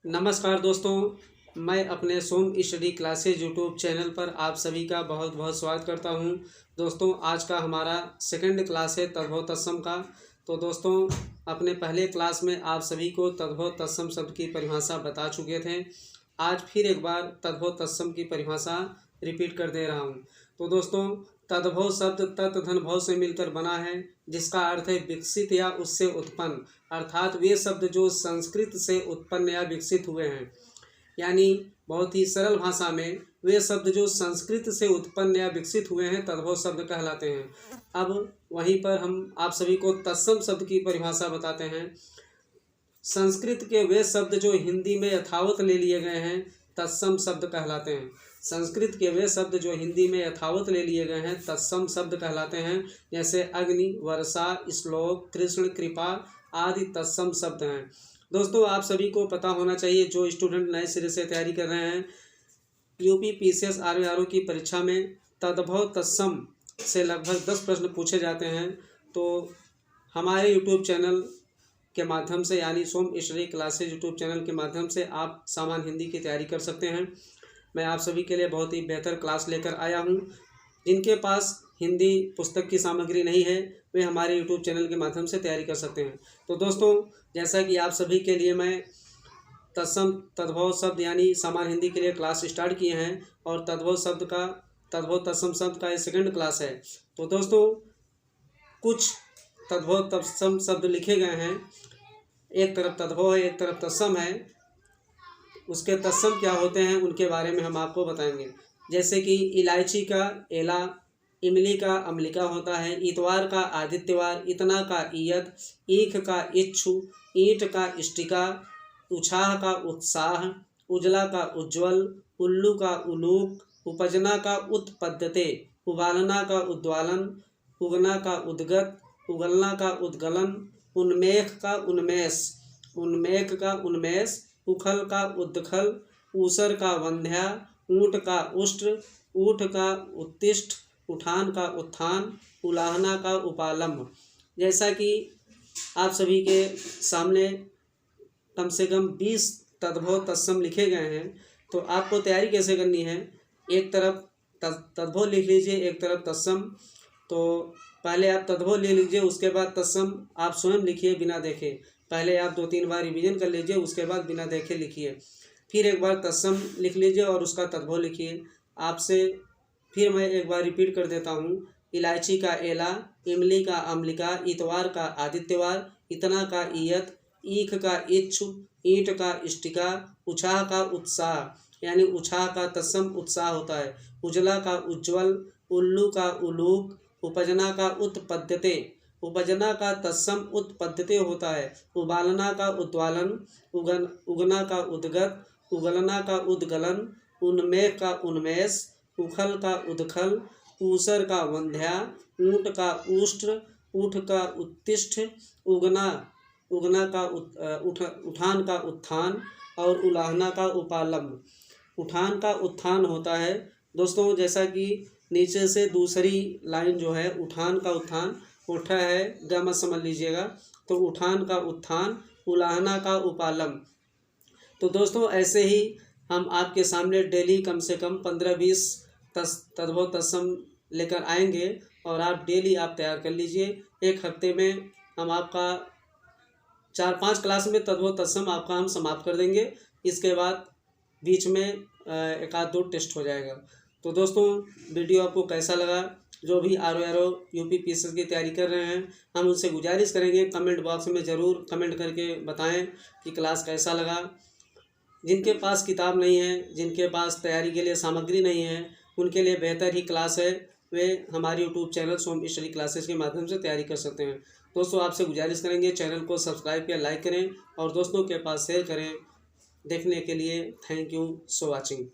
नमस्कार दोस्तों, मैं अपने सोम स्टडी क्लासेज यूट्यूब चैनल पर आप सभी का बहुत बहुत स्वागत करता हूं। दोस्तों, आज का हमारा सेकंड क्लास है तद्भव तत्सम का। तो दोस्तों, अपने पहले क्लास में आप सभी को तद्भव तत्सम शब्द की परिभाषा बता चुके थे। आज फिर एक बार तद्भव तत्सम की परिभाषा रिपीट कर दे रहा हूं। तो दोस्तों, तद्भव शब्द तत् धन भव से मिलकर बना है, जिसका अर्थ है विकसित या उससे उत्पन्न, अर्थात वे शब्द जो संस्कृत से उत्पन्न या विकसित हुए हैं। यानी बहुत ही सरल भाषा में वे शब्द जो संस्कृत से उत्पन्न या विकसित हुए हैं तद्भव शब्द कहलाते हैं। अब वहीं पर हम आप सभी को तत्सम शब्द की परिभाषा बताते हैं। संस्कृत के वे शब्द जो हिंदी में यथावत ले लिए गए हैं तत्सम शब्द कहलाते हैं। संस्कृत के वे शब्द जो हिंदी में यथावत ले लिए गए हैं तत्सम शब्द कहलाते हैं। जैसे अग्नि, वर्षा, श्लोक, कृष्ण, कृपा आदि तत्सम शब्द हैं। दोस्तों, आप सभी को पता होना चाहिए, जो स्टूडेंट नए सिरे से तैयारी कर रहे हैं, यूपी पीसीएस आरओ की परीक्षा में तद्भव तत्सम से लगभग 10 प्रश्न पूछे जाते हैं। तो हमारे यूट्यूब चैनल के माध्यम से, यानी सोम स्टडी क्लासेज यूट्यूब चैनल के माध्यम से आप सामान्य हिंदी की तैयारी कर सकते हैं। मैं आप सभी के लिए बहुत ही बेहतर क्लास लेकर आया हूं। जिनके पास हिंदी पुस्तक की सामग्री नहीं है वे हमारे यूट्यूब चैनल के माध्यम से तैयारी कर सकते हैं। तो दोस्तों, जैसा कि आप सभी के लिए मैं तत्सम तद्भव शब्द यानी सामान्य हिंदी के लिए क्लास स्टार्ट किए हैं और तद्भव तत्सम शब्द का ये सेकंड क्लास है। तो दोस्तों, कुछ तद्भव तत्सम शब्द लिखे गए हैं। एक तरफ तद्भव है, एक तरफ तत्सम है। उसके तत्सम क्या होते हैं उनके बारे में हम आपको बताएंगे। जैसे कि इलायची का एला, इमली का अम्लिका होता है, इतवार का आदित्यवार, इतना का ईयत, ईख का इच्छु, ईंट का इष्टिका, उछाह का उत्साह, उजला का उज्ज्वल, उल्लू का उलूक, उपजना का उत्पद्यते, उबालना का उद्वालन, उगना का उद्गत, उगलना का उद्गलन, उन्मेख का उन्मेष, उन्मेख का उन्मेष, उखल का उद्खल, ऊसर का वंध्या, ऊँट का उष्ट्र, ऊठ का उत्तिष्ठ, उठान का उत्थान, उलाहना का उपालंब। जैसा कि आप सभी के सामने कम से कम 20 तद्भव तत्सम लिखे गए हैं। तो आपको तैयारी कैसे करनी है, एक तरफ तद्भव लिख लीजिए, एक तरफ तत्सम। तो पहले आप तद्भव ले लीजिए, उसके बाद तत्सम आप स्वयं लिखिए बिना देखे। पहले आप 2-3 बार रिवीजन कर लीजिए, उसके बाद बिना देखे लिखिए। फिर एक बार तत्सम लिख लीजिए और उसका तद्भव लिखिए। आपसे फिर मैं एक बार रिपीट कर देता हूँ। इलायची का एला, इमली का अम्लिका, इतवार का आदित्यवार, इतना का ईयत, ईख का इच्छु, ईंट का इष्टिका, उछाह का उत्साह, यानी उछाह का तत्सम उत्साह होता है, उजला का उज्ज्वल, उल्लू का उलूक, उपजना का उत्पद्यते, उपजना का तत्सम उत्पद्यते होता है, उबालना का उद्वालन, उगना का उद्गत, उगलना का उद्गलन, उन्मेख का उन्मेष, उखल का उद्खल, ऊसर का वंध्या, ऊँट का ऊष्ट्र, ऊठ का उत्तिष्ठ, उगना का उठान का उत्थान और उलाहना का उपालंब। उठान का उत्थान होता है दोस्तों, जैसा कि नीचे से दूसरी लाइन जो है उठान का उत्थान, उठा है ग मत समझ लीजिएगा। तो उठान का उत्थान, उलाहना का उपालंब। तो दोस्तों, ऐसे ही हम आपके सामने डेली कम से कम 15-20 तद्भव तत्सम लेकर आएंगे और आप डेली आप तैयार कर लीजिए। एक हफ्ते में हम आपका 4-5 क्लास में तद्भव तत्सम आपका हम समाप्त कर देंगे। इसके बाद बीच में एक आध 2 टेस्ट हो जाएगा। तो दोस्तों, वीडियो आपको कैसा लगा? जो भी आरओ यूपी पीसीएस की तैयारी कर रहे हैं, हम उनसे गुजारिश करेंगे कमेंट बॉक्स में ज़रूर कमेंट करके बताएं कि क्लास कैसा लगा। जिनके पास किताब नहीं है, जिनके पास तैयारी के लिए सामग्री नहीं है, उनके लिए बेहतर ही क्लास है, वे हमारे यूट्यूब चैनल सोम स्टडी क्लासेस के माध्यम से तैयारी कर सकते हैं। दोस्तों, आपसे गुजारिश करेंगे चैनल को सब्सक्राइब या लाइक करें और दोस्तों के पास शेयर करें। देखने के लिए थैंक यू सो वॉचिंग।